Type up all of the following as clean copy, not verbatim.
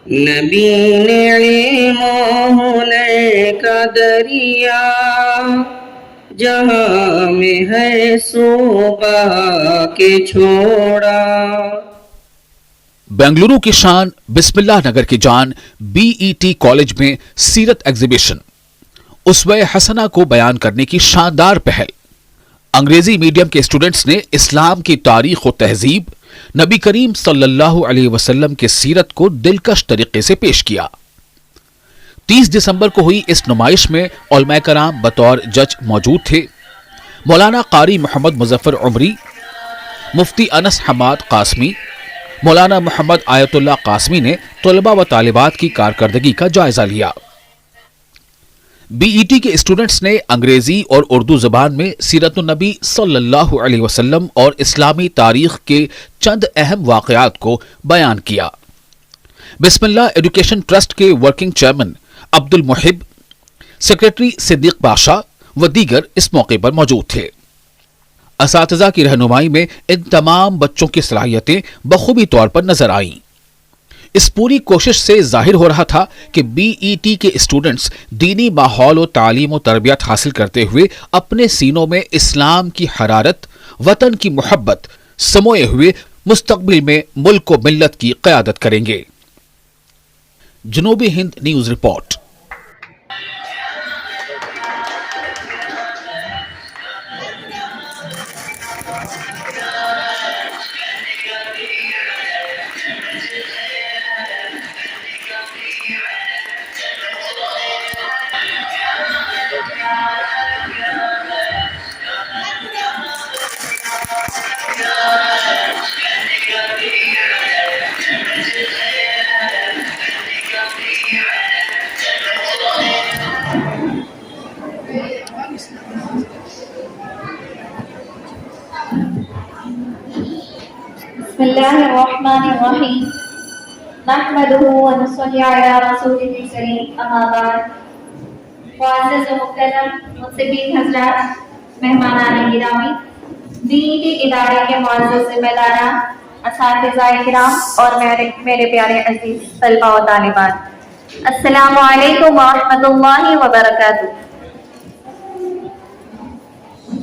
نبی نے علم و ہنر کا دریا جہاں میں ہے صوبہ کے چھوڑا. بنگلورو کی شان بسم اللہ نگر کی جان BET کالج میں سیرت ایگزیبیشن اسوہ حسنہ کو بیان کرنے کی شاندار پہل. انگریزی میڈیم کے اسٹوڈنٹس نے اسلام کی تاریخ و تہذیب، نبی کریم صلی اللہ علیہ وسلم کی سیرت کو دلکش طریقے سے پیش کیا. 30 دسمبر کو ہوئی اس نمائش میں علماء کرام بطور جج موجود تھے. مولانا قاری محمد مظفر عمری، مفتی انس حماد قاسمی، مولانا محمد آیت اللہ قاسمی نے طلباء و طالبات کی کارکردگی کا جائزہ لیا. BET کے اسٹوڈنٹس نے انگریزی اور اردو زبان میں سیرت النبی صلی اللہ علیہ وسلم اور اسلامی تاریخ کے چند اہم واقعات کو بیان کیا. بسم اللہ ایجوکیشن ٹرسٹ کے ورکنگ چیئرمین عبد المحب، سیکریٹری صدیق بادشاہ و دیگر اس موقع پر موجود تھے. اساتذہ کی رہنمائی میں ان تمام بچوں کی صلاحیتیں بخوبی طور پر نظر آئیں. اس پوری کوشش سے ظاہر ہو رہا تھا کہ BET کے اسٹوڈنٹس دینی ماحول و تعلیم و تربیت حاصل کرتے ہوئے اپنے سینوں میں اسلام کی حرارت، وطن کی محبت سموئے ہوئے مستقبل میں ملک و ملت کی قیادت کریں گے. جنوبی ہند نیوز رپورٹ. بسم اللہ الرحمن الرحیم نحمده ونصلی علی رسولہ الکریم اما بعد. معزز و محترم منصفین حضرات، مہمانان گرامی، BET ادارے کے معزز ذمہ داران، اساتذہ کرام اور میرے پیارے عزیز طلباء و طالبات، السلام علیکم ورحمۃ اللہ وبرکاتہ.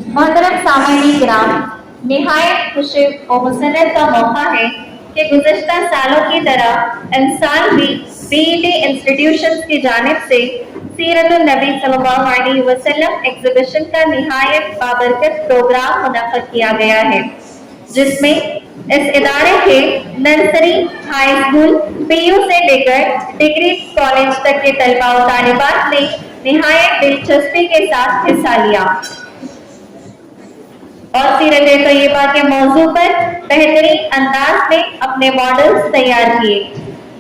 محترم سامعین کرام، نہایت خوش و مسرت کا موقع ہے کہ گزشتہ سالوں کی طرح انسان بھی BET انسٹیٹیوشن کی جانب سے سیرت النبی صلی اللہ علیہ وسلم ایگزیبیشن کا نہایت بابرکت پروگرام منعقد کیا گیا ہے، جس میں اس ادارے کے نرسری، ہائی اسکول، PU سے لے کر ڈگری کالج تک کے طلباء و طالبات نے نہایت دلچسپی کے ساتھ حصہ لیا اور سیرت طیبہ کے موضوع پر بہترین انداز میں اپنے ماڈلز تیار کیے،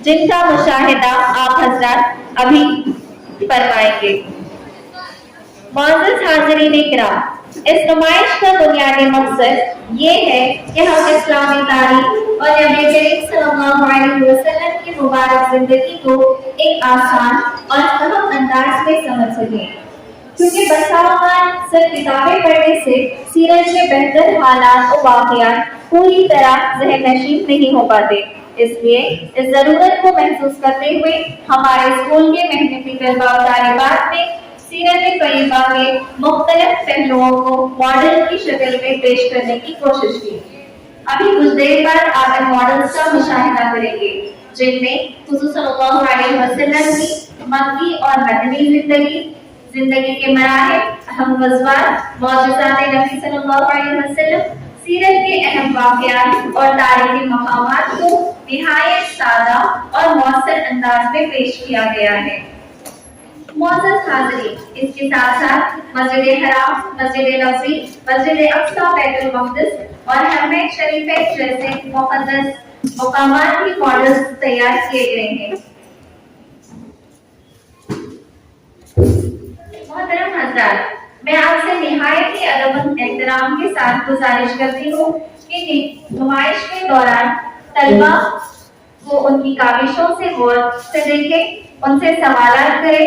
جن کا مشاہدہ آپ حضرات ابھی فرمائیں گے. معزز حاضرین کرام، اس نمائش کا بنیادی مقصد یہ ہے کہ ہم اسلامی تاریخ اور نبی کریم صلی اللہ علیہ وسلم کی مبارک زندگی کو ایک آسان اور فہم انداز میں سمجھ سکیں، کیونکہ بسا اوقات صرف کتابیں پڑھنے سے سیرت کے بہتر حالات و واقعات پوری طرح ذہن نشین نہیں ہو پاتے. اس لیے اس ضرورت کو محسوس کرتے ہوئے ہمارے اسکول کے محنتی طلباء و طالبات نے سیرت طیبہ کے مختلف پہلوؤں کو ماڈل کی شکل میں پیش کرنے کی کوشش کی. ابھی کچھ دیر بعد آپ ان ماڈلز کا مشاہدہ کریں گے، جن میں حضور صلی اللہ علیہ وسلم کی مکی اور مدنی زندگی کے مراحل، اہم غزوات، معجزات نبی صلی اللہ علیہ وسلم، سیرت کے اہم واقعات اور تاریخی مقامات کو نہایت سادہ اور مؤثر انداز میں پیش کیا گیا ہے. معزز حاضرین، اس کے ساتھ ساتھ مسجد حرام، مسجد نبوی، مسجد اقصی، بیت المقدس اور حرم شریفین جیسے مقدس مقامات کی ماڈلز تیار کیے گئے ہیں. محترم حضرات، میں آپ سے نہایت ہی ادب و احترام کے ساتھ گزارش کرتی ہوں کہ نمائش کے دوران طلباء کو ان کی کاوشوں سے غور سے دیکھیں، ان سے سوالات کریں،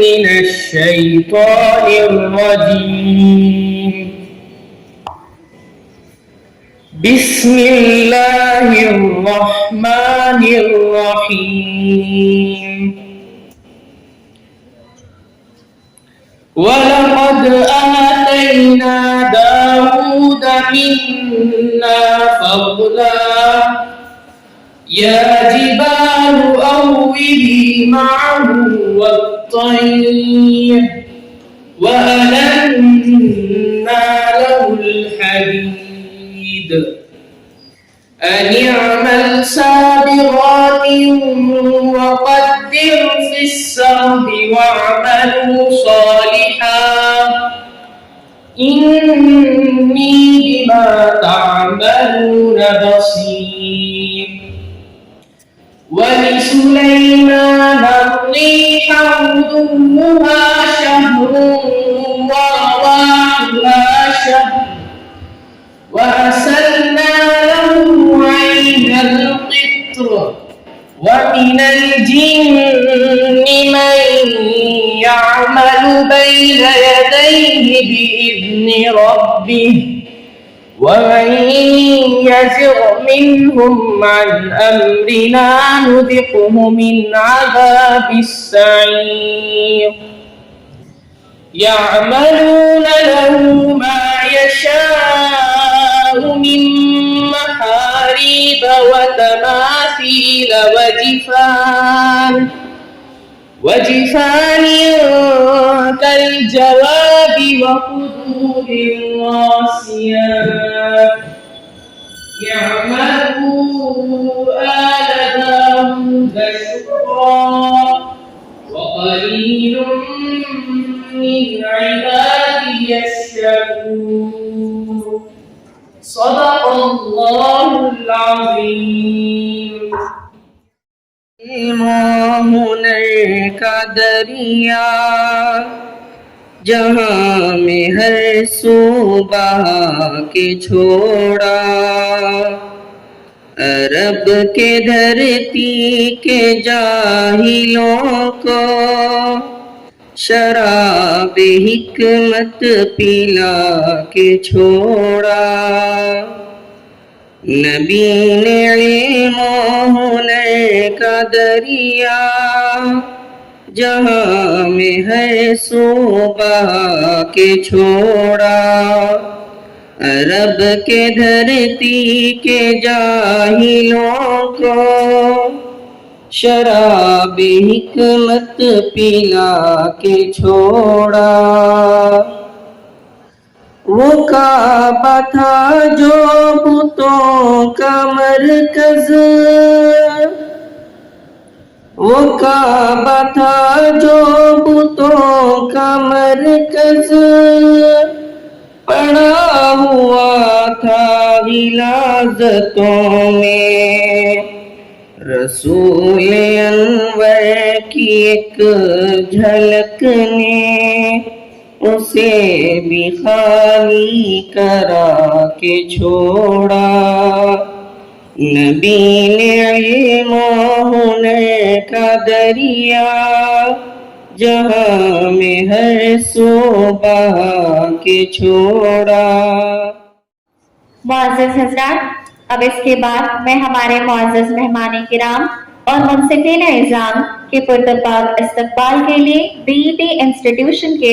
من الشيطان الرجيم بسم الله الرحمن الرحيم ولقد آتينا داود منا فضلا يا جبال أوبي معه والطير وألنا له الحديد أن اعمل سابغات وقدر في السرد واعملوا صالحا إني بما تعملون بصير ولسليمان الريح غدوها شهر ورواحها شهر وأسلنا له عين القطر ومن الجن من يعمل بين يديه بإذن ربه ومن يزغ منهم عن أمرنا نذقه من عذاب السعير يعملون له ما يشاء من محاريب وتماثيل وجفان كالجواب وقدور الراسيات يعملوا آل داود شكرا وقليل من عبادي الشكور صدق الله العظيم ہنر کا دریا جہاں میں ہر صوبہ کے چھوڑا عرب کے دھرتی کے جاہلوں کو شراب حکمت پلا کے چھوڑا نبی نے علم و ہنر کا دریا جہاں میں ہے صوبہ کے چھوڑا عرب کے دھرتی کے جاہلوں کو شراب حکمت پلا کے چھوڑا وہ کعبہ تھا جو بتوں کا مرکز وہ کعبہ تھا جو بتوں کا مرکز پڑا ہوا تھا غلاظتوں میں رسول انور کی ایک جھلک نے اسے بھی خالی کرا کے چھوڑا نبی نے علم و ہنر کا دریا جہاں میں ہر صوبہ کے چھوڑا. معزز حضرات، اب اس کے بعد میں ہمارے معزز مہمان کرام اور منصفین اعظام کے پرتپاک استقبال کے لیے BET انسٹیٹیوشن کے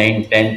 9th 10th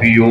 PU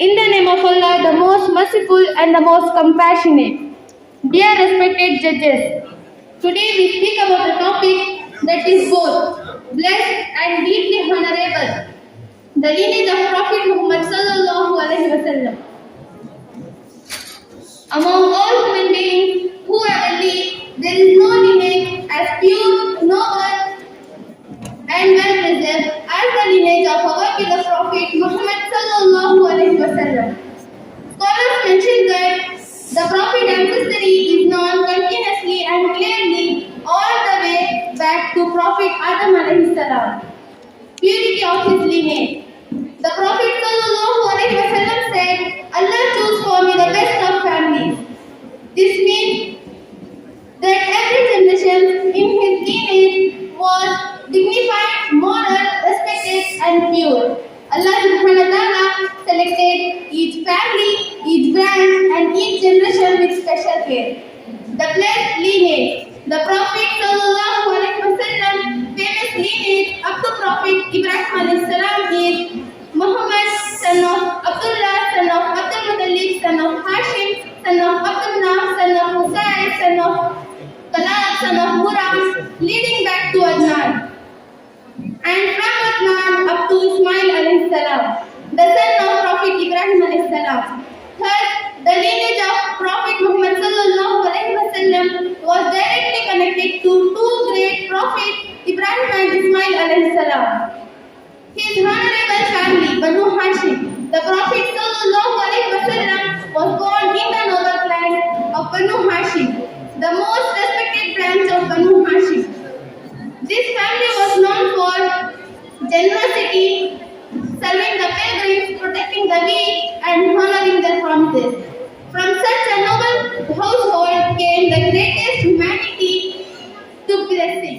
In the name of Allah, the most merciful and the most compassionate. Dear respected judges, today we speak about a topic that is both blessed and deeply honorable, the lineage of Prophet Muhammad sallallahu alaihi wasallam. Among all human beings who ever lived, there is no lineage as pure, noble, and well preserved as the lineage of our beloved Prophet Muhammad sallallahu alaihi wasallam. Scholars mention that the Prophet ancestry is known continuously and clearly lineage. The Prophet ﷺ said, Allah chose for me the best of families. This means that every generation in his lineage was dignified, moral, respected and pure. Allah subhanahu wa ta'ala selected each family, each branch and each generation with special care. The blessed lineage. The Prophet ﷺ famous lineage up to Prophet Ibrahim alayhi salam is Muhammad, son of Abdullah, son of Abdul Muttalib, son of Hashim, son of Abdullah, son of Husay, son of Kalab, son of Murad, leading back to Adnan. And from Adnan up to Ismail alayhi salam, the son of Prophet Ibrahim alayhi salam. Thus, the lineage of Prophet Muhammad sallallahu alayhi wasallam was directly connected to two great prophets, Ibrahim and Ismail alayhi salam. His honorable family, Banu Hashim, the Prophet sallallahu alayhi wasallam was born in the noble clan of Banu Hashim, the most respected branch of Banu Hashim. This family was known for generosity, serving the pilgrims, protecting the weak, and honoring their promises. From such a noble household came the greatest humanity to blessing.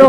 2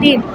3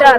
4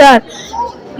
4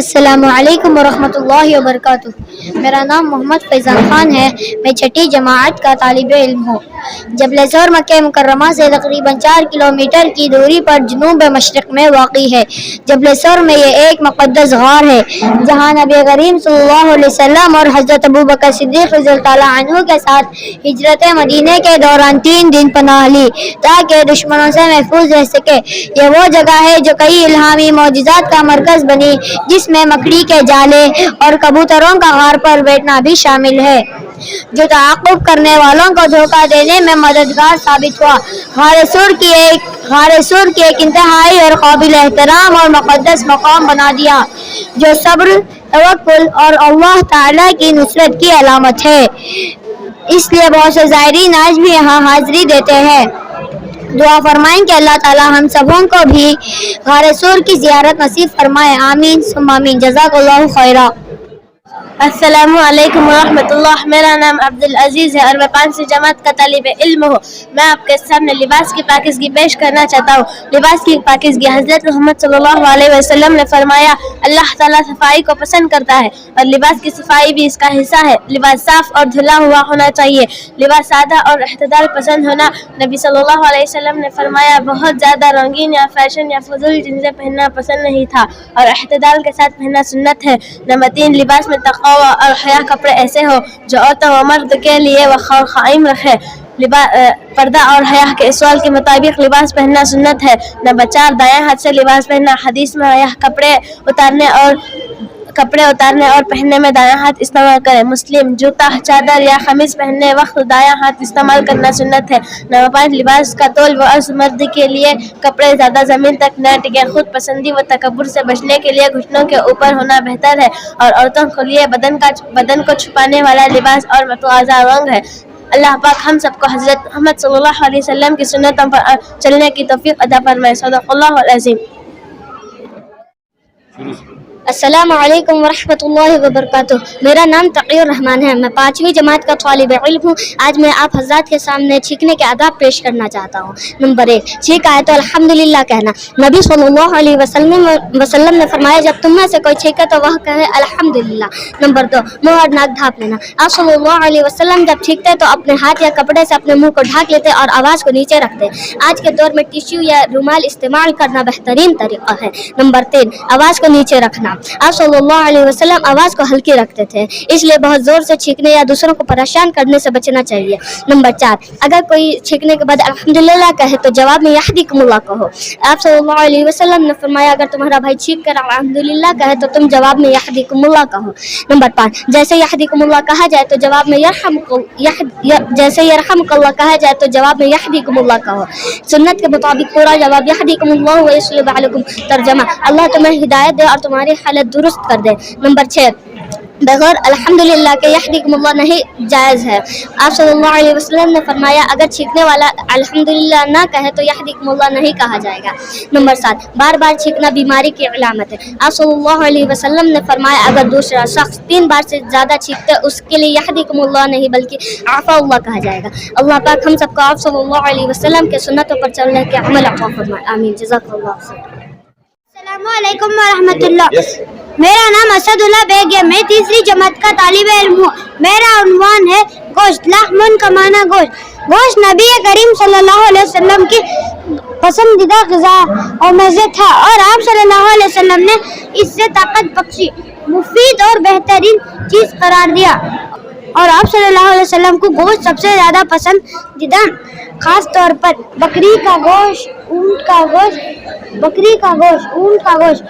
السلام علیکم ورحمۃ اللہ وبرکاتہ. میرا نام محمد فیضان خان ہے. میں چھٹی جماعت کا طالب علم ہوں. جبل زور مکہ مکرمہ سے تقریباً 4 کلومیٹر کی دوری پر جنوب مشرق میں واقع ہے. جبل زور میں یہ ایک مقدس غار ہے جہاں نبی کریم صلی اللہ علیہ وسلم اور حضرت ابوبکر صدیق رضی اللہ تعالیٰ عنہ کے ساتھ ہجرت مدینہ کے دوران 3 دن پناہ لی تاکہ دشمنوں سے محفوظ رہ سکے. یہ وہ جگہ ہے جو کئی الہامی معجزات کا مرکز بنی, جس میں مکڑی کے جالے اور کبوتروں کا غار پر بیٹھنا بھی شامل ہے جو تعاقب کرنے والوں کو دھوکہ دینے میں مددگار ثابت ہوا. غار سور کی ایک انتہائی اور قابل احترام اور مقدس مقام بنا دیا جو صبر, توکل اور اللہ تعالیٰ کی نصرت کی علامت ہے. اس لیے بہت سے زائرین آج بھی یہاں حاضری دیتے ہیں. دعا فرمائیں کہ اللہ تعالیٰ ہم سبوں کو بھی غار سور کی زیارت نصیب فرمائے. آمین ثم آمین. جزاک اللہ خیرا. السلام علیکم ورحمۃ اللہ. میرا نام عبدالعزیز ہے اور میں 5ویں جماعت کا طالب علم ہوں. میں آپ کے سامنے لباس کی پاکیزگی پیش کرنا چاہتا ہوں. لباس کی پاکیزگی حضرت محمد صلی اللہ علیہ وسلم نے فرمایا اللہ تعالیٰ صفائی کو پسند کرتا ہے اور لباس کی صفائی بھی اس کا حصہ ہے. لباس صاف اور دھلا ہوا ہونا چاہیے. لباس سادہ اور اعتدال پسند ہونا. نبی صلی اللہ علیہ وسلم نے فرمایا بہت زیادہ رنگین یا فیشن یا فضول چیزیں پہننا پسند نہیں تھا اور اعتدال کے ساتھ پہننا سنت ہے. نمبر 3, لباس میں تقوی اور حیا کپڑے ایسے ہو جو عورتوں و مرد کے لیے وقار قائم رکھے. پردہ اور حیا کے اصول کے مطابق لباس پہننا سنت ہے. نمبر 4, دائیں ہاتھ سے لباس پہننا. حدیث میں آیا کپڑے اتارنے اور پہننے میں دایاں ہاتھ استعمال کریں. مسلم. جوتا, چادر یا قمیص پہننے وقت دایاں ہاتھ استعمال کرنا سنت ہے. نمبر 5, لباس کا طول و عرض. مرد کے لیے کپڑے زیادہ زمین تک نہ ٹکے. خود پسندی و تکبر سے بچنے کے لیے گھٹنوں کے اوپر ہونا بہتر ہے اور عورتوں کے لیے بدن کو چھپانے والا لباس اور متوازہ رنگ ہے. اللہ پاک ہم سب کو حضرت محمد صلی اللہ علیہ وسلم کی سنتوں پر چلنے کی توفیق عطا فرمائے. صدق اللہ العظیم. السلام علیکم ورحمۃ اللہ وبرکاتہ. میرا نام تقی الرحمان ہے. میں 5ویں جماعت کا طالب علم ہوں. آج میں آپ حضرات کے سامنے چھینکنے کے آداب پیش کرنا چاہتا ہوں. نمبر 1, چھینک آئے تو الحمدللہ کہنا. نبی صلی اللہ علیہ وسلم نے فرمایا جب تم میں سے کوئی چھینکے تو وہ کہے الحمدللہ. نمبر 2, منہ اور ناک ڈھانپ لینا. آپ صلی اللہ علیہ وسلم جب چھینکتے تو اپنے ہاتھ یا کپڑے سے اپنے منہ کو ڈھانک لیتے اور آواز کو نیچے رکھتے. آج کے دور میں ٹیشو یا رومال استعمال کرنا بہترین طریقہ ہے. نمبر 3, آواز کو نیچے رکھنا. آپ صلی اللہ علیہ وسلم آواز کو ہلکی رکھتے تھے, اس لیے بہت زور سے چھینکنے یا دوسروں کو پریشان کرنے سے بچنا چاہیے. نمبر 4, اگر کوئی چھینکنے کے بعد الحمدللہ کہے تو جواب میں یہدیکم اللہ کہو. آپ صلی اللہ علیہ وسلم نے فرمایا اگر تمہارا بھائی چھینک کر الحمدللہ کہے تو تم جواب میں یہدیکم اللہ کہو. نمبر 5, جیسے یہدیکم اللہ کہا جائے تو جواب میں یرحمک اللہ کہا جائے تو جواب میں یہدیکم اللہ کہو. سنت کے مطابق پورا جواب یہدیکم اللہ ویصلح علیکم. ترجمہ, اللہ تمہیں ہدایت دے اور تمہاری حالت درست کر دے. نمبر 6, بغیر الحمدللہ کے یہدیکم اللہ نہیں جائز ہے. آپ صلی اللہ علیہ وسلم نے فرمایا اگر چھینکنے والا الحمدللہ نہ کہے تو یہدیکم اللہ نہیں کہا جائے گا. نمبر 7, بار بار چھینکنا بیماری کی علامت ہے. آپ صلی اللہ علیہ وسلم نے فرمایا اگر دوسرا شخص 3 بار سے زیادہ چھینکتے اس کے لیے یہدیکم اللہ نہیں بلکہ عفا اللہ کہا جائے گا. اللہ پاک ہم سب کو آپ صلی اللہ علیہ وسلم کے سنتوں پر چلنے کے عمل عطا فرمائے. آمین. جزاک اللہ خیر. السلام علیکم ورحمۃ اللہ. میرا نام اسد اللہ بیگ ہے. میں 3ری جماعت کا طالب علم ہوں. میرا عنوان ہے گوشت. لحمن کا معنی گوشت. گوشت نبی کریم صلی اللہ علیہ وسلم کی پسندیدہ غذا اور مزے تھا اور آپ صلی اللہ علیہ وسلم نے اس سے طاقت بخشی, مفید اور بہترین چیز قرار دیا اور آپ صلی اللہ علیہ وسلم کو گوشت سب سے زیادہ پسندیدہ, خاص طور پر بکری کا گوشت, اونٹ کا گوشت, بکری کا گوشت, اونٹ کا گوشت,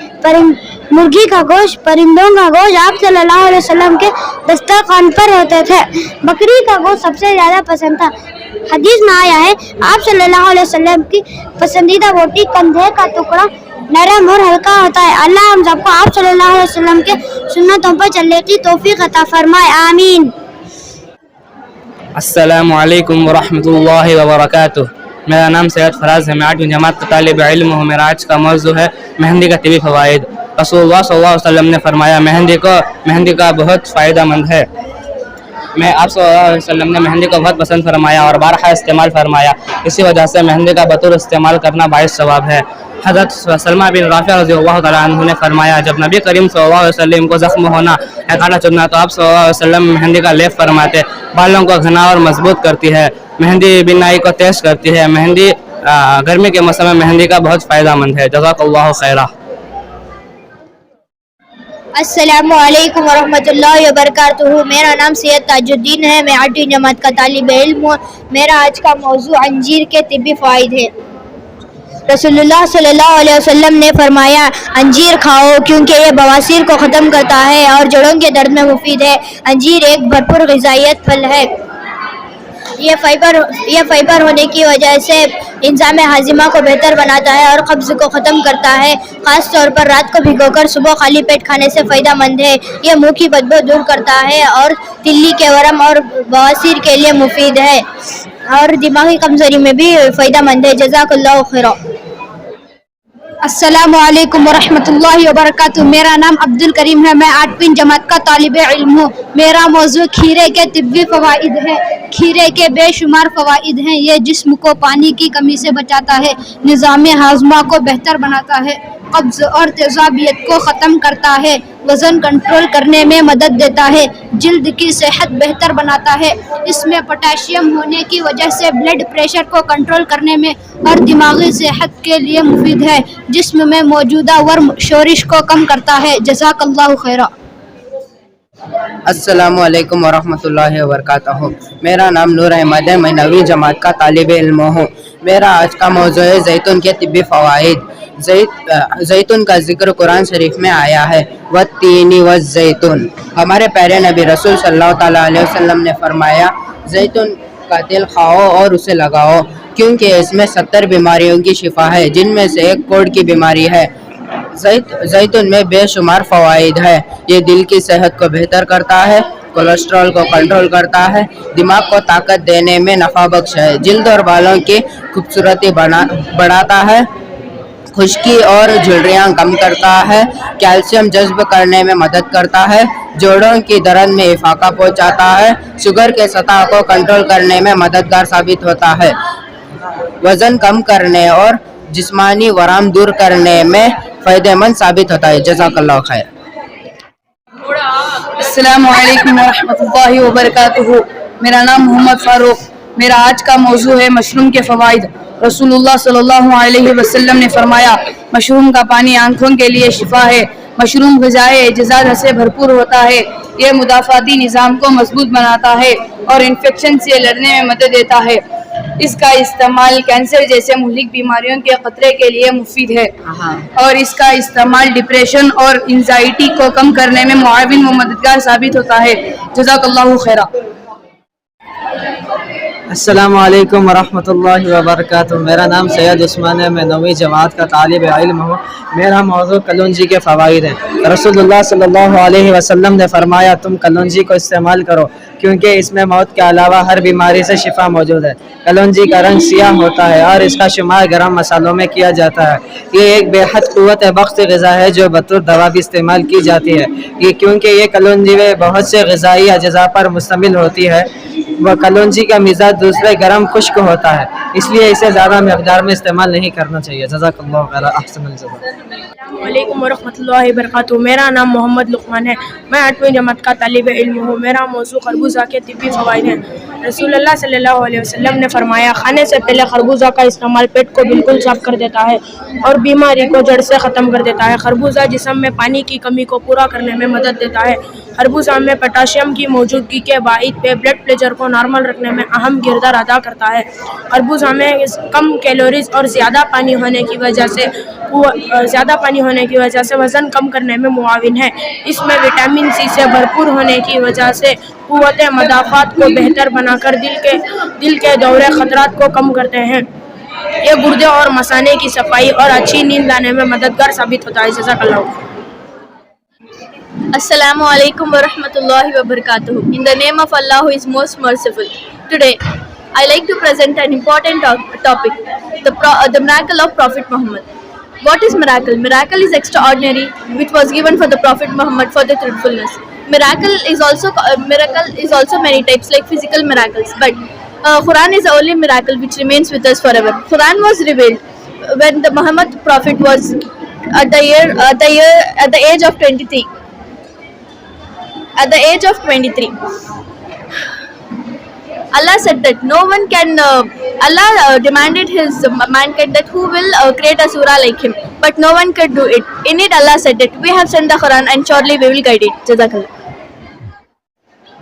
مرغی کا گوشت, پرندوں کا گوشت آپ صلی اللہ علیہ وسلم کے دسترخوان پر ہوتے تھے. بکری کا گوشت سب سے زیادہ پسند تھا. حدیث میں آیا ہے آپ صلی اللہ علیہ وسلم کی پسندیدہ روٹی کندھے کا ٹکڑا نرم اور ہلکا ہوتا ہے. اللہ ہم سب کو آپ صلی اللہ علیہ وسلم کے سنتوں پر چلنے کی توفیق عطا فرمائے. آمین. السلام علیکم ورحمۃ اللہ وبرکاتہ. میرا نام سید فراز ہے. میں 8ویں جماعت کا طالب علم ہوں. میرا آج کا موضوع ہے مہندی کا طبی فوائد. رسول اللہ صلی اللہ علیہ وسلم نے فرمایا مہندی کا بہت فائدہ مند ہے. میں آپ صلی اللہ علیہ وسلم نے مہندی کو بہت پسند فرمایا اور بارہا استعمال فرمایا. اسی وجہ سے مہندی کا بطور استعمال کرنا باعث ثواب ہے. حضرت سلمہ بن رافع رضی اللہ تعالیٰ عنہ نے فرمایا جب نبی کریم صلی اللہ علیہ وسلم کو زخم ہونا یا کاٹا چبھنا تو آپ صلی اللہ علیہ وسلم مہندی کا لیپ فرماتے. بالوں کو گھنا اور مضبوط کرتی ہے. مہندی بینائی کو تیز کرتی ہے. مہندی گرمی کے موسم میں مہندی کا بہت فائدہ مند ہے. جزاک اللہ خیرہ. السلام علیکم ورحمۃ اللہ وبرکاتہ. میرا نام سید تاج الدین ہے. میں 8ویں جماعت کا طالب علم ہوں. میرا آج کا موضوع انجیر کے طبی فوائد ہے. رسول اللہ صلی اللہ علیہ وسلم نے فرمایا انجیر کھاؤ کیونکہ یہ بواسیر کو ختم کرتا ہے اور جوڑوں کے درد میں مفید ہے. انجیر ایک بھرپور غذائیت پھل ہے. یہ فائبر ہونے کی وجہ سے انظام ہاضمہ کو بہتر بناتا ہے اور قبض کو ختم کرتا ہے. خاص طور پر رات کو بھگو کر صبح خالی پیٹ کھانے سے فائدہ مند ہے. یہ منہ کی بدبو دور کرتا ہے اور تلی کے ورم اور بواسیر کے لیے مفید ہے اور دماغی کمزوری میں بھی فائدہ مند ہے. جزاک اللہ خیرہ. السلام علیکم ورحمۃ اللہ وبرکاتہ. میرا نام عبد الکریم ہے. میں 8ویں جماعت کا طالب علم ہوں. میرا موضوع کھیرے کے طبی فوائد ہے. کھیرے کے بے شمار فوائد ہیں. یہ جسم کو پانی کی کمی سے بچاتا ہے. نظام ہاضمہ کو بہتر بناتا ہے. قبض اور تیزابیت کو ختم کرتا ہے. وزن کنٹرول کرنے میں مدد دیتا ہے. جلد کی صحت بہتر بناتا ہے. اس میں پوٹاشیم ہونے کی وجہ سے بلڈ پریشر کو کنٹرول کرنے میں اور دماغی صحت کے لیے مفید ہے. جسم میں موجودہ ورم شورش کو کم کرتا ہے. جزاک اللہ خیرہ. السلام علیکم ورحمۃ اللہ وبرکاتہ. میرا نام نور احمد ہے. میں 9ویں جماعت کا طالب علم ہوں. میرا آج کا موضوع ہے زیتون کے طبی فوائد. زیتون کا ذکر قرآن شریف میں آیا ہے. والتین والزیتون. ہمارے پیارے نبی رسول صلی اللہ تعالیٰ علیہ وسلم نے فرمایا زیتون کا تیل کھاؤ اور اسے لگاؤ کیونکہ اس میں 70 بیماریوں کی شفا ہے جن میں سے ایک کوڑ کی بیماری ہے. زیتون میں بے شمار فوائد ہے. یہ دل کی صحت کو بہتر کرتا ہے. کولیسٹرول کو کنٹرول کرتا ہے. دماغ کو طاقت دینے میں نفع بخش ہے. جلد اور بالوں کی خوبصورتی بڑھاتا ہے. خشکی اور جھڑیاں کم کرتا ہے. کیلشیم جذب کرنے میں مدد کرتا ہے. جوڑوں کی درد میں افاقہ پہنچاتا ہے. شوگر کے سطح کو کنٹرول کرنے میں مددگار ثابت ہوتا ہے. وزن کم کرنے اور جسمانی ورم دور کرنے میں فائدہ مند ثابت ہوتا ہے. جزاک اللہ خیر. السلام علیکم ورحمۃ اللہ وبرکاتہ. میرا نام محمد فاروق. میرا آج کا موضوع ہے مشروم کے فوائد. رسول اللہ صلی اللہ علیہ وسلم نے فرمایا مشروم کا پانی آنکھوں کے لیے شفا ہے. مشروم غذائے اجزاء سے بھرپور ہوتا ہے. یہ مدافعتی نظام کو مضبوط بناتا ہے اور انفیکشن سے لڑنے میں مدد دیتا ہے. اس کا استعمال کینسر جیسے مہلک بیماریوں کے خطرے کے لیے مفید ہے اور اس کا استعمال ڈپریشن اور انزائٹی کو کم کرنے میں معاون و مددگار ثابت ہوتا ہے. جزاک اللہ خیرہ. السلام علیکم ورحمۃ اللہ وبرکاتہ. میرا نام سید عثمان ہے. میں 9ویں جماعت کا طالب علم ہوں. میرا موضوع کلونجی کے فوائد ہے. رسول اللہ صلی اللہ علیہ وسلم نے فرمایا تم کلونجی کو استعمال کرو کیونکہ اس میں موت کے علاوہ ہر بیماری سے شفا موجود ہے. کلونجی کا رنگ سیاہ ہوتا ہے اور اس کا شمار گرم مسالوں میں کیا جاتا ہے. یہ ایک بے حد قوت بخش غذا ہے جو بطور دوا بھی استعمال کی جاتی ہے. یہ کیونکہ یہ کلونجی میں بہت سے غذائی اجزاء پر مشتمل ہوتی ہے. وہ کلونجی کا مزاج دوسرے گرم خشک ہوتا ہے اس لیے اسے زیادہ مقدار میں استعمال نہیں کرنا چاہیے. جزاک اللہ خیر. احسن الجزاء. السلام علیکم ورحمۃ اللہ وبرکاتہ. میرا نام محمد لقمان ہے. میں 8ویں جماعت کا طالب علم ہوں. میرا موضوع خربوزہ کے طبی فوائد ہیں. رسول اللہ صلی اللہ علیہ وسلم نے فرمایا کھانے سے پہلے خربوزہ کا استعمال پیٹ کو بالکل صاف کر دیتا ہے اور بیماری کو جڑ سے ختم کر دیتا ہے. خربوزہ جسم میں پانی کی کمی کو پورا کرنے میں مدد دیتا ہے. خربوزہ میں پوٹاشیم کی موجودگی کے باعث بلڈ پریشر کو نارمل رکھنے میں اہم کردار ادا کرتا ہے. خربوزہ میں کم کیلوریز اور زیادہ پانی ہونے کی وجہ سے وزن کم کرنے میں معاون ہے. اس میں وٹامن سی سے بھرپور ہونے کی وجہ سے قوت مدافعت کو بہتر بنا کر دل کے دورے خطرات کو کم کرتے ہیں. یہ گردے اور مثانے کی صفائی اور اچھی نیند لانے میں مددگار ثابت ہوتا ہے. جزاک اللہ. Assalamu alaikum wa rahmatullahi wa barakatuh. In the name of Allah who is most merciful. Today, I like to present an important topic, the miracle of Prophet Muhammad. What is miracle? Miracle is extraordinary, which was given for the Prophet Muhammad for the truthfulness. miracle is also many types, like physical miracles, but Quran is the only miracle which remains with us forever. Quran was revealed when the Muhammad Prophet was at the age of 23. At the age of 23, Allah said that no one can. Allah demanded his mankind that who will create a surah like him, but no one could do it. In it, Allah said that we have sent the Quran and surely we will guide it. Jazakallah.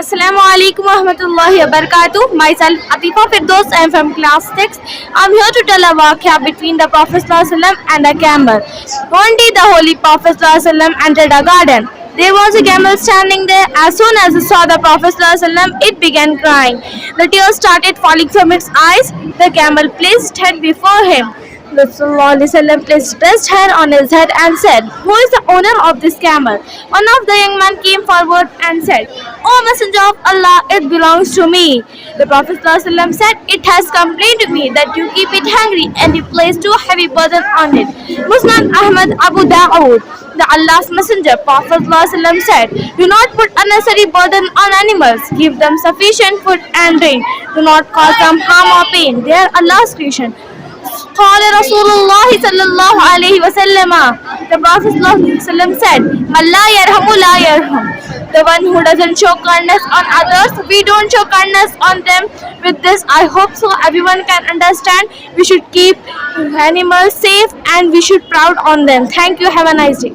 Assalamu alaikum wa rahmatullahi wa barakatuh. Myself Atifa Firdaus, I am from class 6. I am here to tell a waqia between the Prophet ﷺ and a camel. One day the Holy Prophet ﷺ entered a garden. There was a camel standing there. As soon as it saw the Prophet ﷺ, it began crying. The tears started falling from its eyes. The camel placed its head before him. Rasulullah placed his hand on his head and said, "Who is the owner of this camel?" One of the young men came forward and said, "O Messenger of Allah, it belongs to me." The Prophet ﷺ said, "It has complained to me that you keep it hungry and you place too heavy burden on it." Musnad Ahmad, Abu Dawood. The Allah's Messenger, Prophet ﷺ said, "Do not put unnecessary burden on animals. Give them sufficient food and drink. Do not cause them harm or pain. They are Allah's creation." قال Rasulullah sallallahu alayhi wa sallam. The Prophet ﷺ said, "Man la yarhamu la yarham." The one who doesn't show kindness on others, we don't show kindness on them. With this, I hope so everyone can understand. We should keep animals safe and we should proud on them. Thank you. Have a nice day.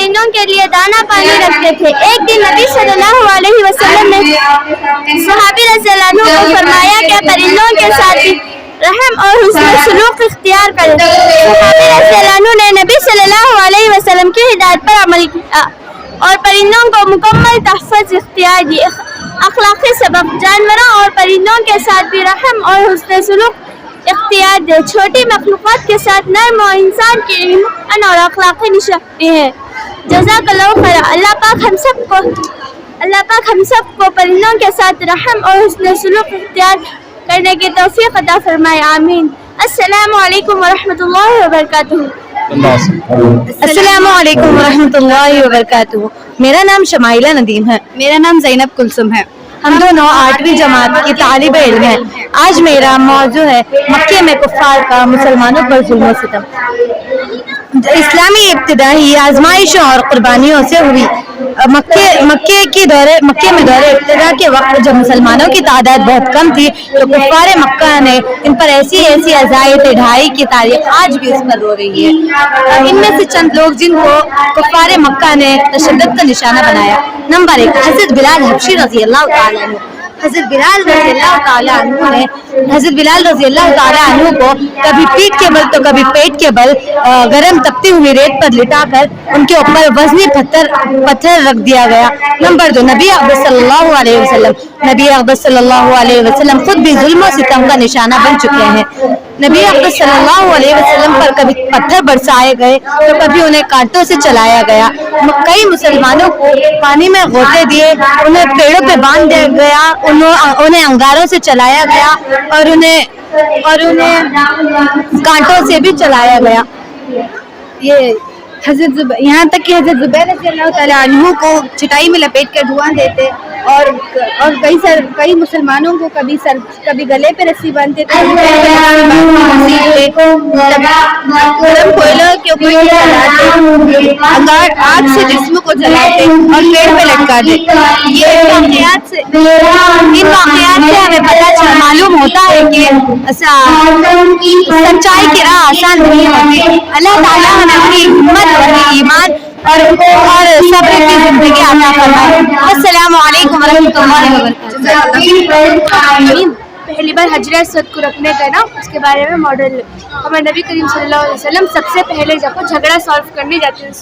پرندوں کے لیے دانا پانی رکھتے تھے. ایک دن نبی صلی اللہ علیہ وسلم نے صحابی رضی اللہ عنہ کو فرمایا کہ پرندوں کے ساتھ رحم اور حسن سلوک اختیار کریں. صحابی رضی اللہ عنہ نے نبی صلی اللہ علیہ وسلم کی ہدایت پر عمل کیا اور پرندوں کو مکمل تحفظ اختیار دی. اخلاقی سبق: جانوروں اور پرندوں کے ساتھ بھی رحم اور حسن سلوک اختیار دے. چھوٹی مخلوقات کے ساتھ نرم اور انسان کی ایمان اور اخلاقی نشانی ہے. جزاک اللہ خیر. اللہ پاک ہم سب کو پرندوں کے ساتھ رحم اور حسن سلوک اختیار کرنے کی توفیق عطا فرمائے. آمین. السلام علیکم ورحمۃ اللہ وبرکاتہ. السلام علیکم ورحمۃ اللہ وبرکاتہ. میرا نام شمائلہ ندیم ہے. میرا نام زینب کلثوم ہے. ہم دونوں 8ویں جماعت کی طالب علم ہیں. آج میرا موضوع ہے مکے میں کفار کا مسلمانوں پر ظلم و ستم. اسلامی ابتدا ہی آزمائشوں اور قربانیوں سے ہوئی. مکے میں دور ابتدا کے وقت جب مسلمانوں کی تعداد بہت کم تھی تو کفار مکہ نے ان پر ایسی عزائت ڈھائی کی تاریخ آج بھی اس پر رو رہی ہے. ان میں سے چند لوگ جن کو کفار مکہ نے تشدد کا نشانہ بنایا. نمبر 1، حضرت بلال حبشی رضی اللہ تعالیٰ عنہ. حضرت بلال رضی اللہ تعالیٰ عنہ کو کبھی پیٹھ کے بل تو کبھی پیٹ کے بل گرم تپتی ہوئی ریت پر لٹا کر ان کے اوپر وزنی پتھر رکھ دیا گیا. نمبر 2، نبی اقدس صلی اللہ علیہ وسلم خود بھی ظلم و ستم کا نشانہ بن چکے ہیں. نبی اقدس صلی اللہ علیہ وسلم پر کبھی پتھر برسائے گئے تو کبھی انہیں کانٹوں سے چلایا گیا. کئی مسلمانوں کو پانی میں غوطے دیے، انہیں پیڑوں پہ باندھ دیا گیا، انہیں انگاروں سے چلایا گیا اور انہیں کانٹوں سے بھی چلایا گیا. یہاں تک کہ حضرت زبیر رضی اللہ تعالیٰ عنہ کو چٹائی میں لپیٹ کر دھواں دیتے اور کئی مسلمانوں کو کبھی گلے پہ رسی باندھتے تھے، گرم کوئلوں کے اوپر آگ سے جسم کو جلاتے اور پیڑ پہ لٹکا دیتے. ان واقعات سے ہمیں پتہ معلوم ہوتا ہے کہ سچائی کی راہ آسان نہیں ہوتی. اللہ تعالیٰ ہمیں اپنی ہمت، ایمان اور صبر کی زندگی عطا فرمائے. السلام علیکم ورحمۃ اللہ وبرکاتہ. پہلی بار حجر اسود کو رکھنے کا نا اس کے بارے میں ماڈل ہمارے نبی کریم صلی اللہ علیہ وسلم سب سے پہلے جب وہ جھگڑا سالو کرنے جاتے ہیں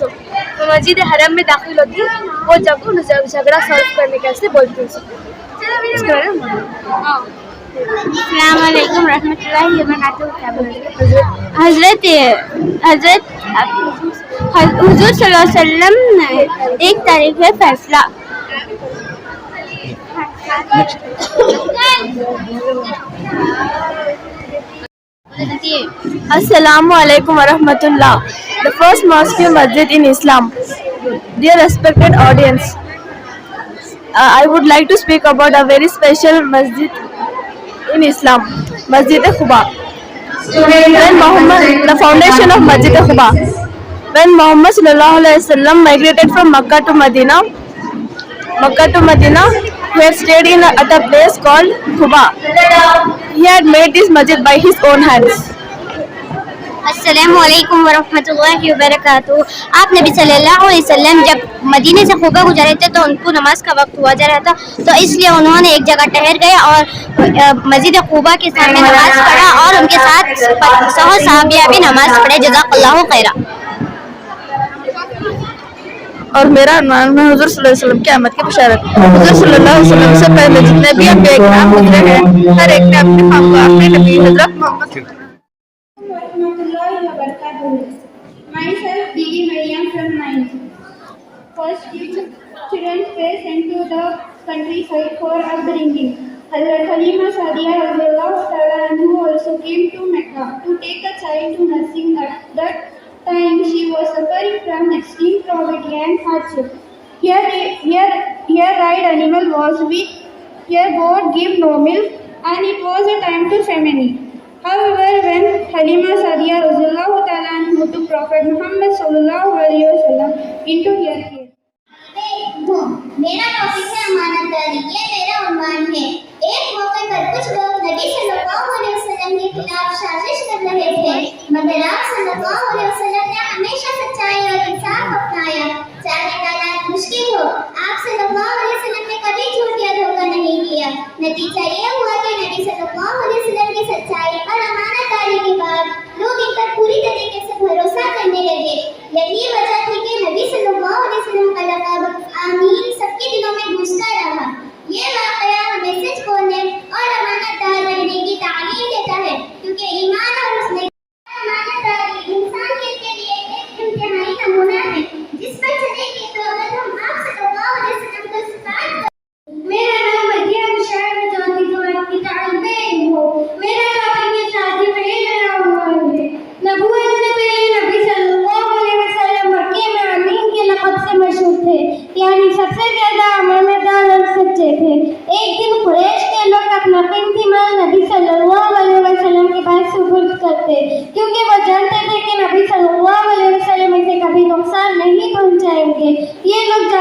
تو مسجد حرم میں داخل ہوتی ہے وہ جب وہ جھگڑا سالو کرنے کا ایسے بولتے ہیں. اس کے بارے میں السلام علیکم ورحمۃ اللہ وبرکاتہ. حضور صلی اللہ علیہ وسلم نے ایک تاریخ ہے فیصلہ. السلام علیکم ورحمۃ اللہ. The first mosque masjid in Islam. Dear respected audience, I would like to speak about a very special masjid in Islam, Masjid Quba. The foundation of Masjid Quba. When Muhammad sallallahu alaihi wasallam migrated from Makkah to Medina, he had stayed at a place called Quba. He had made this masjid by his own hands. السلام علیکم ورحمۃ اللہ وبرکاتہ. آپ نبی صلی اللہ علیہ وسلم جب مدینے سے قبا کو جا رہے تھے تو ان کو نماز کا وقت ہوا جا رہا تھا تو اس لیے انہوں نے ایک جگہ ٹھہر گئے اور مسجد قبا کے سامنے نماز پڑھا اور ان کے ساتھ 100 صحابیہ بھی نماز پڑھے. جزاک اللہ خیرا. اور میرا نام ہے حضور صلی اللہ علیہ وسلم کی آمد کی بشارت. حضور صلی اللہ علیہ وسلم سے پہلے جتنے بھی انبیاء کرام گزرے ہیں ہر ایک نے اپنے خام کو اپنے نبی حضرت محمد Myself, Bibi Maryam from 9th. First, children were sent to the countryside for upbringing. Hazrat Halima Sadiya radiallahu ta'ala anhu also came to Mecca to take a child to nursing. At that time, she was suffering from extreme poverty and hardship. Here ride animal was weak. Here goat gave no milk, and it was a time to famine. However, when Halima Sadiya radiallahu ta'ala anhu took Prophet Muhammad sallallahu alaihi wasallam into her care. میرا topic ہے امانت داری. یہ میرا عنوان ہے. ایک موقع پر کچھ لوگ نبی صلی اللہ علیہ وسلم کے خلاف سازش کر رہے تھے مگر آپ صلی اللہ علیہ وسلم نے ہمیشہ سچائی اور انصاف اپنایا.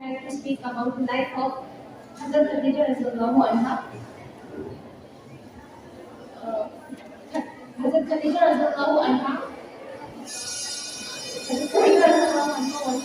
to speak about the life of Hazrat Khadija radhiyallahu anha. Hazrat Khadija radhiyallahu anha. Hazrat Khadija radhiyallahu anha was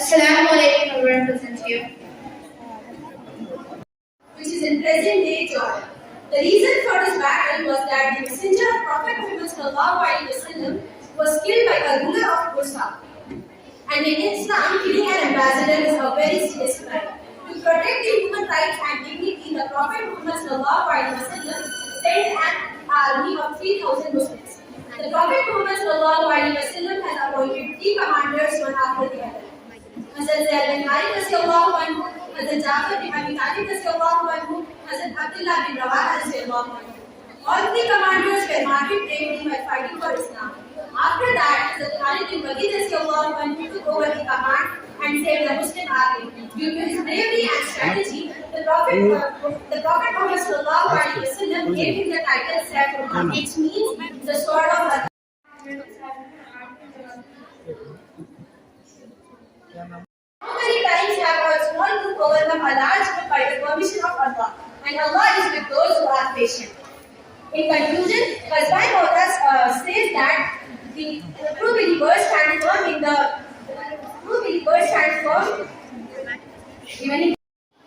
Assalamu alaikum everyone present here, which is in present day Jordan. The reason for this battle was that the messenger of Prophet Muhammad sallallahu alaihi wasallam was killed by a ruler of Bursa. And in Islam, killing an ambassador is a very serious crime. To protect the human rights and dignity, the Prophet Muhammad sallallahu alaihi wasallam sent an army of 3,000 Muslims. The Prophet Muhammad sallallahu alaihi wasallam has appointed 3 commanders one after the other. Hazrat Zayd bin Harith radhiyallahu anhu, Hazrat Jafar bin Abi Talib radhiyallahu anhu, Hazrat Abdullah bin Rawaha radhiyallahu anhu. All 3 commanders were martyred bravely while fighting for Islam. After that, Hazrat Khalid bin Walid radhiyallahu anhu took over the command and saved the Muslim army. Due to his bravery and strategy, the Prophet Muhammad sallallahu alaihi wasallam gave him the title Saifullah, which means the sword of Allah. How many times have a small group overcome a large group by the permission of Allah? And Allah is with those who are patient. In conclusion, Hazrat Mawtas says that the true believers stand firm even in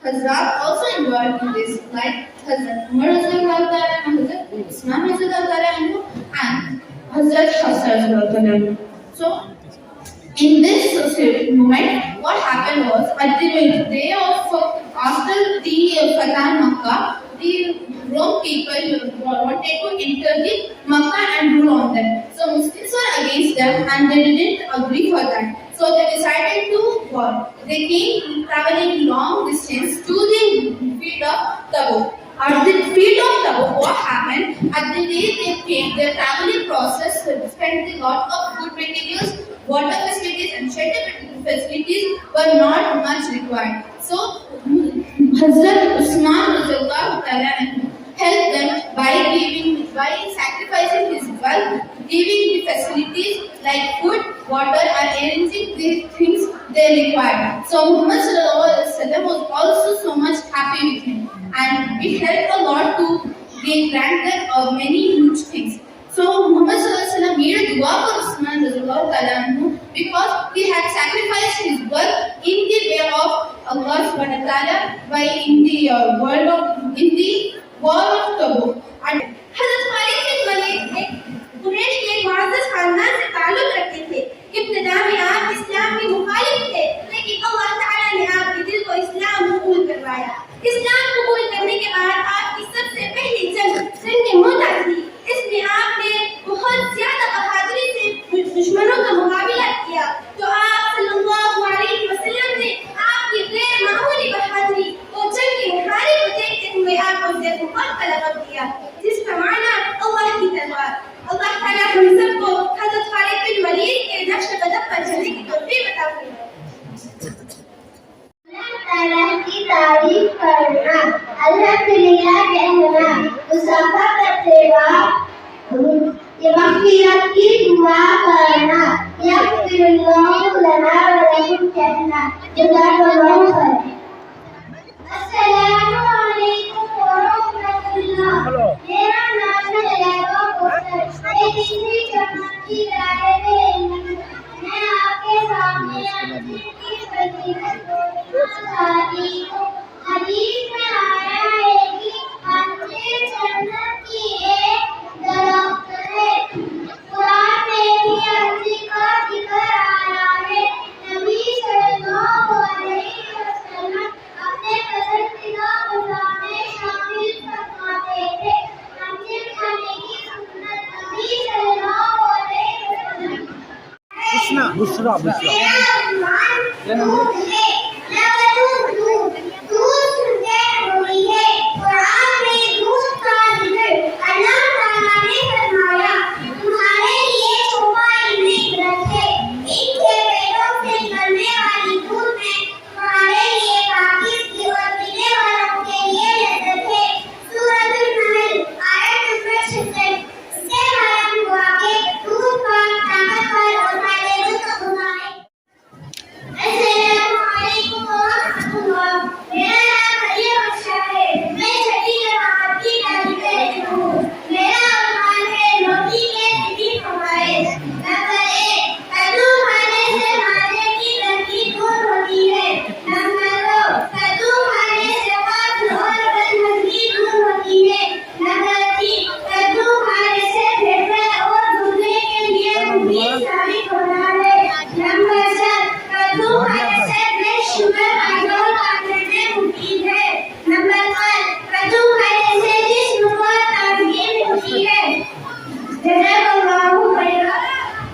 Hazrat also involved in this, like Hazrat Umar radhiyallahu ta'ala anhu, Hazrat Usman radhiyallahu ta'ala anhu, and Hazrat Hafsa radhiyallahu ta'ala anhu. So, in this moment, what happened was at the day of after the Fatah Makkah, the Rome people wanted to enter the Makkah and rule on them. So Muslims were against them and they didn't agree for that. So they decided to war. They came traveling long distance to the field of Tabuk. At the field of Tabuk, what happened? At the day they came, their traveling process spent a lot of food materials, water facilities and shelter facilities were not much required. So Hazrat Usman helped them by sacrificing his wealth, giving the facilities like food, water and arranging the things they required. So Muhammad was also so much happy with him, and it helped a lot to grant them many huge things. So Muhammad made a dua for Usman because he had sacrificed his wealth in the way of Allah subhanahu wa ta'ala by in the war of Tabuk. And حضرت خالد بن ولید ایک قریش کے ایک معزز خاندان سے تعلق رکھتے تھے. ابتدا میں آپ اسلام کے مخالف تھے, لیکن اللہ تعالیٰ نے آپ کے دل کو اسلام قبول کروایا. اسلام قبول کرنے کے بعد آپ کی سب سے پہلی جنگ موتا تھی. اس میں آپ نے بہت زیادہ بہادری سے دشمنوں کا مقابلہ کیا. تو آپ صلی اللہ علیہ وسلم نے آپ کی غیر معمولی بہادری اور جنگ کے مخالف کو دیکھتے ہوئے آپ کو سیف الحق کا لقب دیا, جس کا معنی اللہ کی تلوار. اللہ تعالیٰ ہم سب کو حضرت خالد بن ولید کے نقش قدم پر چلنے کی توفیق عطا فرمائے. اللہ تعالیٰ کی تعریف کرنا, الحمدللہ کہنا, مصافحہ کرتے وقت مغفرت کی دعا کرنا, یغفر اللہ لنا ولکم کہنا. جزاک اللہ خیر. السلام علیکم ورحمۃ اللہ. میرا نام ہے میں تیسری جماعت کی طالب علم ہوں. میں آپ کے سامنے اپنی فضیلت بتاتی ہوں. حدیث میں آیا ہے کہ ہمیں جنت کی ایک درخت ہے. قرآن میں بھی عرضی کا ذکر آیا ہے. نبی صلی اللہ علیہ وسلم اپنے پسندیدہ غذا میں شامل فرماتے تھے. نمکین کھانے کی سنت نبی صلی اللہ علیہ وسلم. بشرا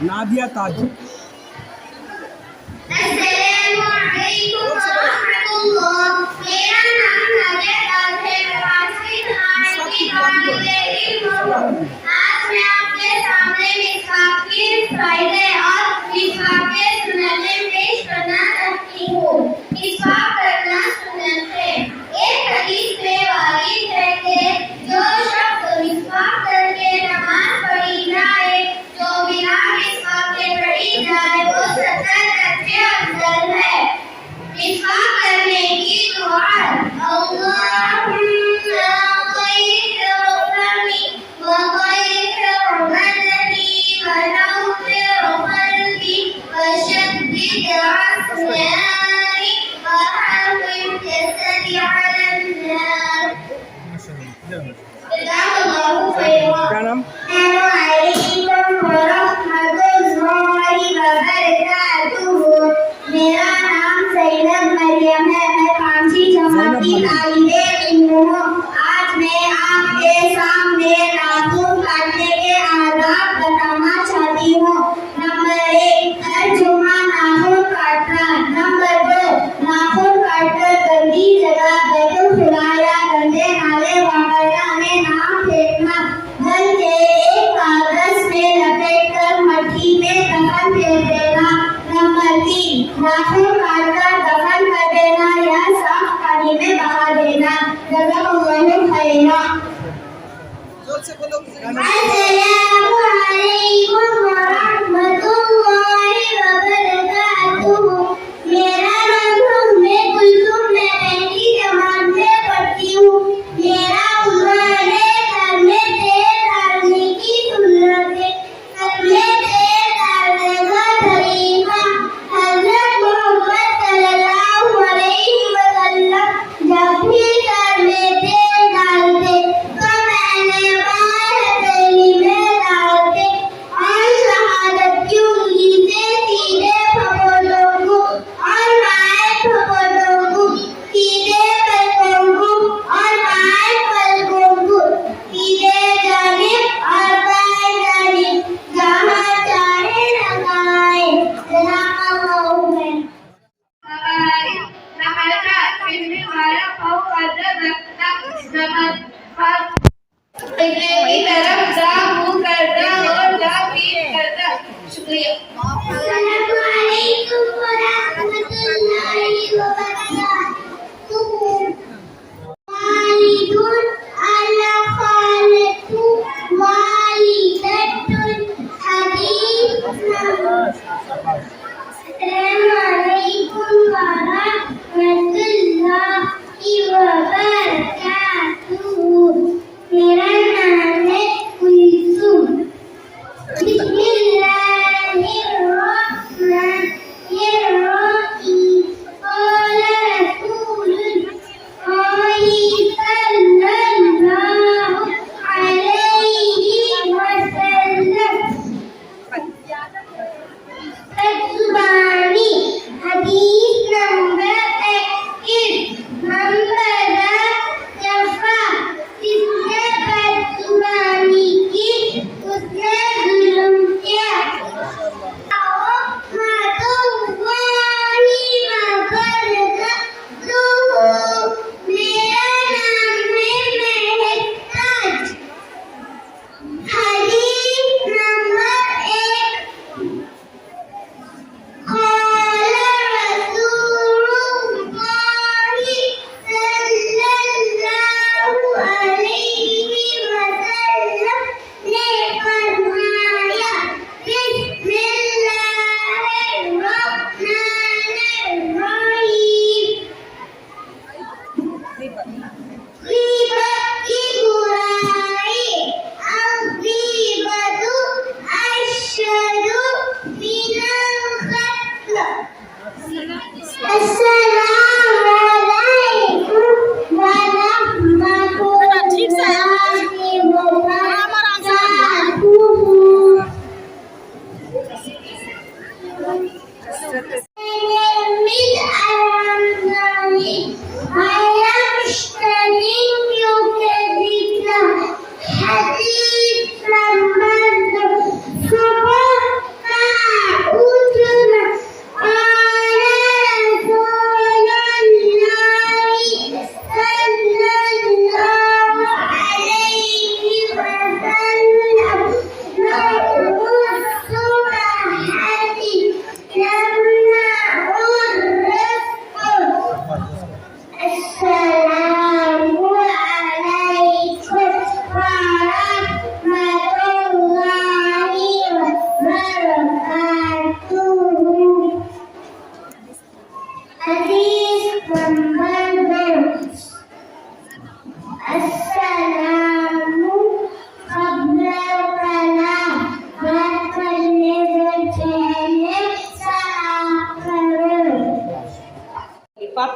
نادیہ تاج. السلام علیکم ورحمۃ اللہ. میرا نام نادیہ تاج ہے. میں پانچویں جماعت کی طالب علم ہوں. آج میں آپ کے سامنے مسواک کے فائدے اور مسواک کے سنتیں پیش کرنا چاہتی ہوں. مسواک کرنا سنت ہے. ایک حدیث میں وارد ہے کہ جو شخص مسواک کر کے نماز پڑھی جائے, جو بنا مسواک کے پڑھی جائے, وہ 70 درجے افضل ہے. مسواک کرنے کی دعا, اللہم غیر فمی وغیر بدنی ونور قلبی وشدد عصیانی وحرم جسدی علی النار. جزاک اللہ خیرا. السلام علیکم ورحمۃ اللہ وبرکاتہ. میرا نام زینب مریم ہے. میں پانچویں جماعت کی طالب علم ہوں. آج میں آپ کے سامنے ناخن کاٹنے کے آداب بتانا چاہتی ہوں. نمبر 1, ہر جمعہ ناخن کاٹنا. نمبر 2, ناخن کاٹ کر گندی جگہ بیت الخلا یا گندے نالے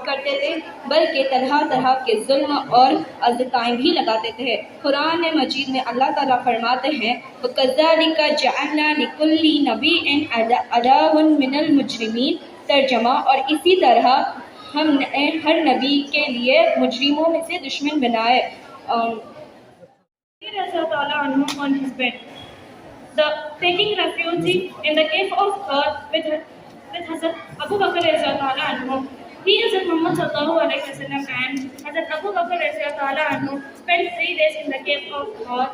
کرتے تھے بلکہ طرح طرح کے ظلم اور اذیتیں بھی لگاتے تھے۔ قرآن مجید میں اللہ تعالیٰ فرماتے ہیں وَكَذَلِكَ جَعَلْنَا لِكُلِّ نَبِيٍّ عَدُوًّا مِنَ الْمُجْرِمِينَ، ترجمہ اور اسی طرح ہم نے ہر نبی کے لیے مجرموں میں سے دشمن بنائے۔ on his bed, taking refuge in the cave of Hira with Hazrat Abu Bakr radhiyallahu anhu. He is Muhammad sallallahu alaihi wasallam and Hazrat Abu Bakr radhiyallahu anhu spent 3 days in the cave of Hira,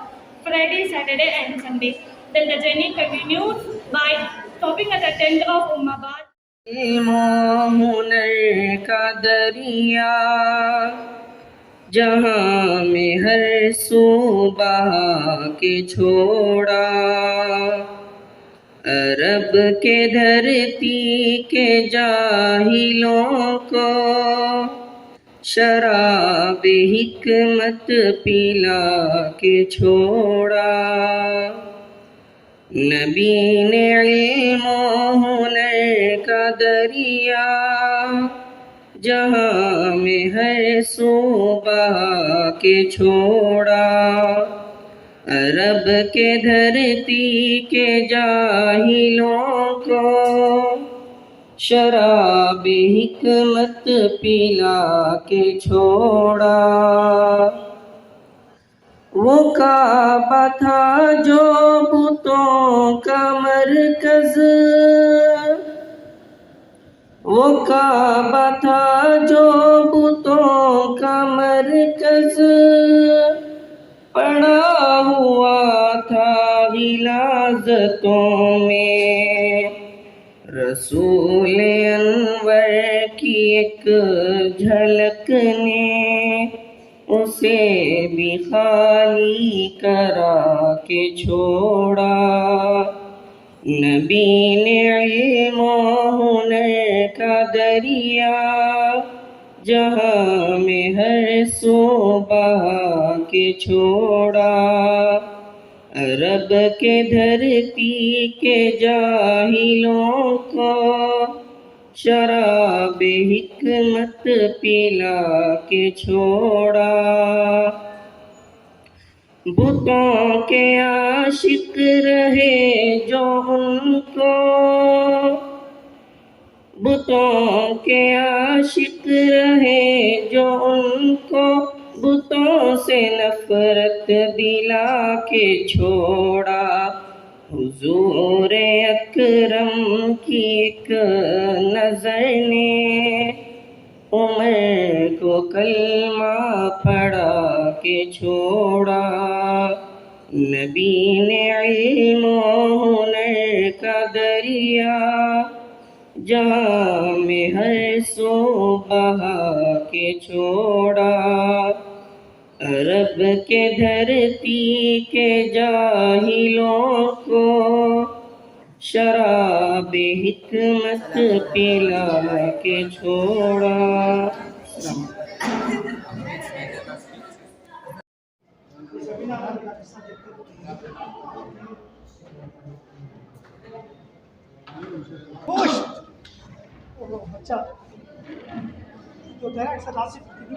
Friday, Saturday and Sunday. Then the journey continued by stopping at the tent of Ummabad. ہنر کا دریا جہاں میں ہر سو بہا کے چھوڑا، عرب کے دھرتی کے جاہلوں کو شراب حکمت پلا کے چھوڑا۔ نبی نے علم و ہنر کا دریا جہاں میں ہر سو بہا کے چھوڑا، عرب کے دھرتی کے جاہلوں کو شراب حکمت پلا کے چھوڑا۔ وہ کعبہ تھا جو بتوں کا مرکز، وہ کعبہ تھا جو بتوں کا مرکز، پڑا ہوا تھا غلاظتوں میں، رسول انور کی ایک جھلک نے اسے بھی خالی کرا کے چھوڑا۔ نبی نے علم و ہنر کا دریا جہاں میں ہر سو بہا کے چھوڑا، عرب کے دھرتی کے جاہلوں کو شراب حکمت پلا کے چھوڑا۔ بتوں کے عاشق رہے جو ان کو، بتوں کے عاشق رہے جو ان کو، بتوں سے نفرت دلا کے چھوڑا۔ حضور اکرم کی ایک نظر نے عمر کو کلمہ پڑھا کے چھوڑا۔ نبی نے علم و ہنر کا دریا جہاں میں ہر سو بہا کے چھوڑا، عرب کے دھرتی کے جاہلوں کو شراب حکمت پلا کے چھوڑا۔ بچہ جو ڈائریکٹ سے آصف ان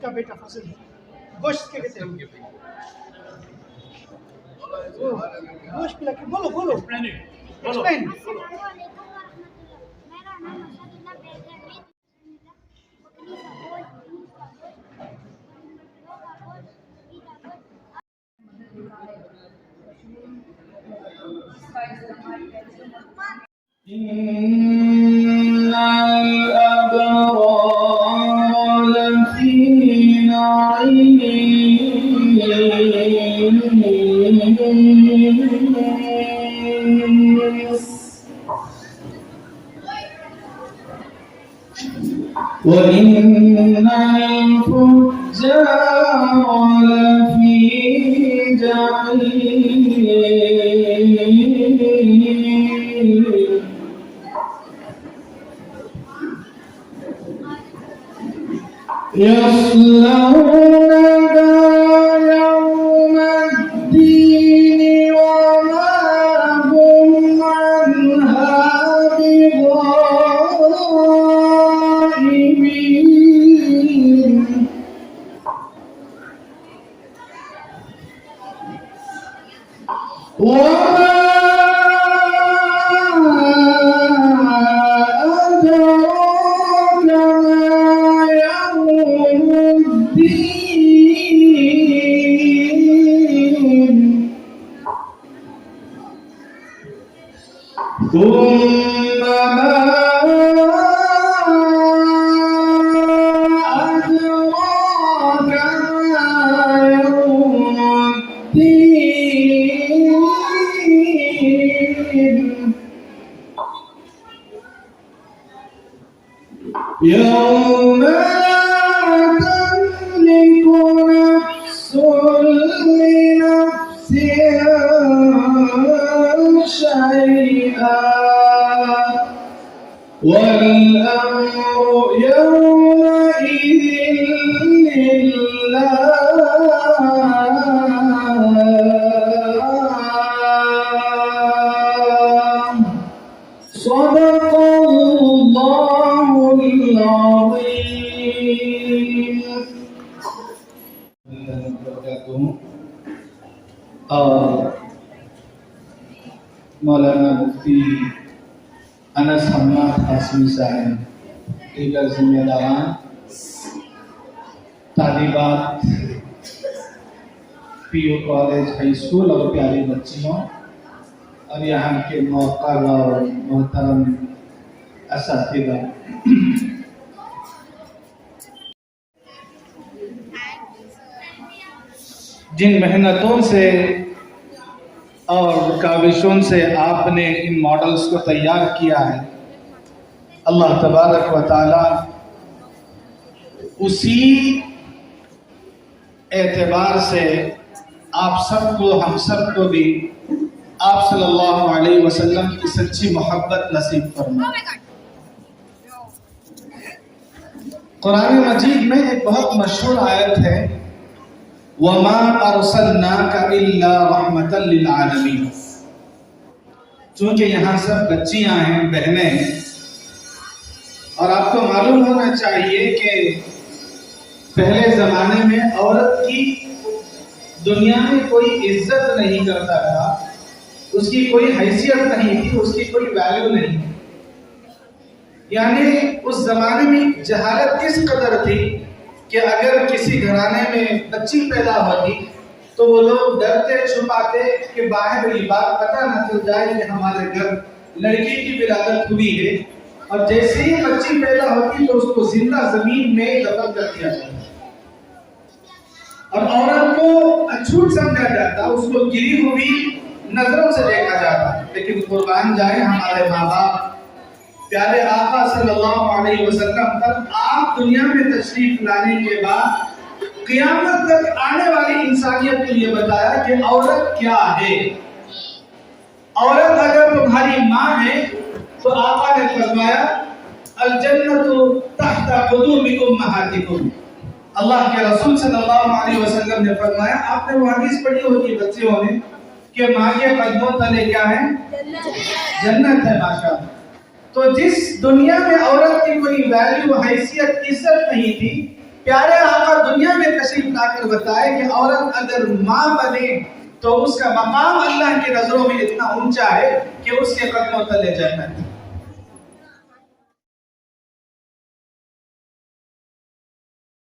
کا بیٹا فاصل ہے، گوشت کے کہتے ہیں، گوشت پلا کے بولو بولو ایکسپلین۔ إن الأبرار لفي نعيم وإن الفجار لفي جحيم يصلونها يوم الدين وما هم عنها بغائبين وما ثم ما أدراك ما يوم الدين يوم لا تملك لنفس شيئا والأمر يومئذ لله صدق الله العظيم. اور مولانا مفتی انس حماد قاسمی صاحب، دیگر ذمہ داران، طالبات پی او کالج ہائی اسکول اور پیاری بچیوں اور یہاں کے موقر اور محترم اساتذہ، جن محنتوں سے اور کاوشوں سے آپ نے ان ماڈلز کو تیار کیا ہے، اللہ تبارک و تعالی اسی اعتبار سے آپ سب کو، ہم سب کو بھی آپ صلی اللہ علیہ وسلم کی سچی محبت نصیب فرمائے۔ قرآن مجید میں ایک بہت مشہور آیت ہے، وَمَا أَرْسَلْنَاكَ إِلَّا رَحْمَةً لِلْعَالَمِينَ۔ چونکہ یہاں سب بچیاں ہیں، بہنیں ہیں، اور آپ کو معلوم ہونا چاہیے کہ پہلے زمانے میں عورت کی دنیا میں کوئی عزت نہیں کرتا تھا، اس کی کوئی حیثیت نہیں تھی، اس کی کوئی ویلیو نہیں تھی۔ یعنی اس زمانے میں جہالت اس قدر تھی کہ اگر کسی گھرانے میں بچی پیدا ہوتی تو وہ لوگ ڈرتے چھپاتے کہ باہر یہ بات پتہ نہ چل جائے کہ ہمارے گھر لڑکی کی ولادت ہوئی ہے، اور جیسے ہی بچی پیدا ہوتی تو اس کو زندہ زمین میں دفن کر دیا جاتا، اور عورت کو اچھوت سمجھا جاتا، اس کو گری ہوئی نظروں سے دیکھا جاتا۔ لیکن قربان جائے ہمارے ماں باپ، پیارے آقا صلی اللہ علیہ وسلم پر آپ دنیا میں تشریف لانے کے بعد قیامت تک آنے والی انسانیت کو یہ بتایا کہ عورت کیا ہے۔ عورت اگر تمہاری ماں ہے تو آقا نے فرمایا الجنت تحت قدوم امہاتکم۔ اللہ کے رسول صلی اللہ علیہ وسلم نے فرمایا، آپ نے وہ حدیث پڑھی ہوگی بچیوں نے کہ ماں کے قدموں تلے کیا ہے؟ جنت ہے ماشاءاللہ۔ تو جس دنیا میں عورت کی کوئی ویلیو، حیثیت، عزت نہیں تھی، پیارے آقا دنیا میں تشریف لا کر بتائے کہ عورت اگر ماں بنے تو اس کا مقام اللہ کی نظروں میں اتنا اونچا ہے کہ اس کے قدموں تلے جنت ہے۔